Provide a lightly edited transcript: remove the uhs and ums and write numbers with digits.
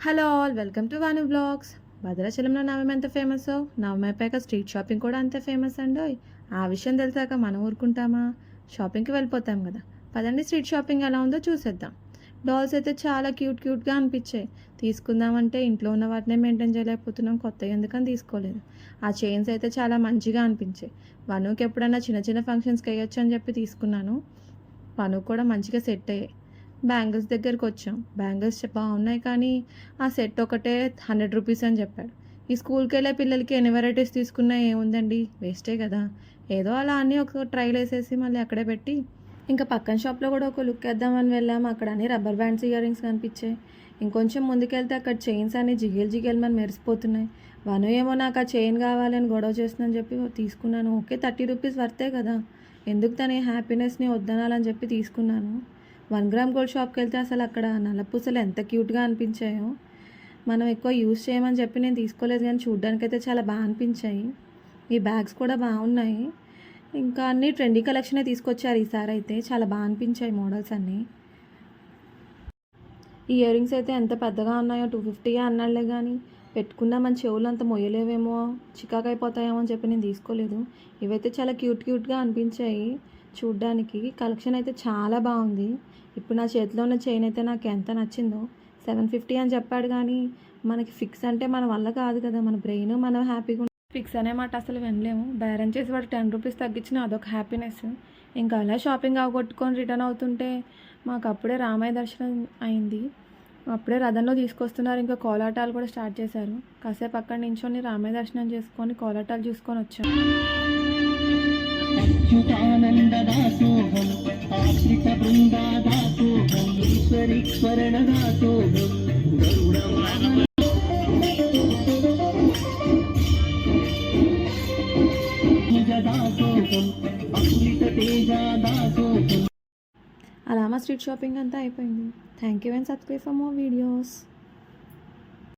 Hello all, welcome to Vanu blogs. భద్రాచలంలో నవమి ఎంత famous, Navami అయిపోయాక స్ట్రీట్ షాపింగ్ కూడా అంతే ఫేమస్ అండి. ఆ విషయం తెలిసాక మనం ఊరుకుంటామా? షాపింగ్కి వెళ్ళిపోతాం కదా. పదండి స్ట్రీట్ షాపింగ్ ఎలా ఉందో చూసేద్దాం. డాల్స్ అయితే చాలా క్యూట్గా అనిపించాయి. తీసుకుందామంటే ఇంట్లో ఉన్న వాటినే మెయింటైన్ చేయలేకపోతున్నాం, కొత్త ఎందుకని తీసుకోలేదు. ఆ చైన్స్ అయితే చాలా మంచిగా అనిపించాయి. వనుకి ఎప్పుడైనా చిన్న చిన్న ఫంక్షన్స్కి వేయొచ్చు అని చెప్పి తీసుకున్నాను. వనుకు కూడా మంచిగా సెట్ అయ్యాయి. బ్యాంగిల్స్ దగ్గరికి వచ్చాం. బ్యాంగిల్స్ బాగున్నాయి కానీ ఆ సెట్ ఒకటే 100 రూపీస్ అని చెప్పాడు. ఈ స్కూల్కి వెళ్ళే పిల్లలకి ఎన్ని వెరైటీస్ తీసుకున్నా ఏముందండి, వేస్టే కదా. ఏదో అలా అన్నీ ఒక ట్రైల్ వేసేసి మళ్ళీ అక్కడే పెట్టి ఇంకా పక్కన షాప్లో కూడా ఒక లుక్ వేద్దామని వెళ్ళాము. అక్కడ అన్ని రబ్బర్ బ్యాండ్స్ ఇయర్ రింగ్స్ కనిపించాయి. ఇంకొంచెం ముందుకెళ్తే అక్కడ చైన్స్ అన్ని జిగేల్ మన మెరిసిపోతున్నాయి. వను ఏమో నాకు ఆ చైన్ కావాలని గొడవ చేస్తుందని చెప్పి తీసుకున్నాను. ఓకే 30 రూపీస్ వర్తే కదా, ఎందుకు తన హ్యాపీనెస్ని వద్దనాలని చెప్పి తీసుకున్నాను. 1 గ్రామ్ గోల్డ్ షాప్కి వెళ్తే అసలు అక్కడ నల్లపూసలు ఎంత క్యూట్గా అనిపించాయో. మనం ఎక్కువ యూజ్ చేయమని చెప్పి నేను తీసుకోలేదు కానీ చూడ్డానికైతే చాలా బాగా అనిపించాయి. ఈ బ్యాగ్స్ కూడా బాగున్నాయి. ఇంకా అన్నీ ట్రెండీ కలెక్షనే తీసుకొచ్చారు ఈసారి అయితే. చాలా బాగా అనిపించాయి మోడల్స్ అన్నీ. ఈ ఇయర్ రింగ్స్ అయితే ఎంత పెద్దగా ఉన్నాయో, 250 అన్నాళ్లే కానీ పెట్టుకున్నా మన చెవులు అంత మొయ్యలేవేమో, చికాకు అయిపోతాయేమో అని చెప్పి నేను తీసుకోలేదు. ఇవైతే చాలా క్యూట్గా అనిపించాయి చూడ్డానికి. కలెక్షన్ అయితే చాలా బాగుంది. ఇప్పుడు నా చేతిలో ఉన్న చైన్ అయితే నాకు ఎంత నచ్చిందో. 750 అని చెప్పాడు కానీ మనకి ఫిక్స్ అంటే మన వల్ల కాదు కదా. మన బ్రెయిన్ మనం హ్యాపీగా ఫిక్స్ అనే మాట అసలు వినలేము. బేరం చేసి వాడు 10 రూపీస్ తగ్గించిన అదొక హ్యాపీనెస్. ఇంకా అలా షాపింగ్ అవగొట్టుకొని రిటర్న్ అవుతుంటే మాకు అప్పుడే రామయ్య దర్శనం అయింది. అప్పుడే రథంలో తీసుకొస్తున్నారు. ఇంకా కోలాటాలు కూడా స్టార్ట్ చేశారు. కాసేపు అక్కడ నించొని రామయ్య దర్శనం చేసుకొని కోలాటాలు చూసుకొని వచ్చాము. అచ్యుతానందదాసోహం ఆశ్రిత బృందాదాసోహం ఈశ్వరి స్మరణదాసోహం గరుడవాహన నిజదాసోహం అమృత తేజదాసోహం. అలా మా స్ట్రీట్ షాపింగ్ అంతా అయిపోయింది. Thank you and subscribe for more videos.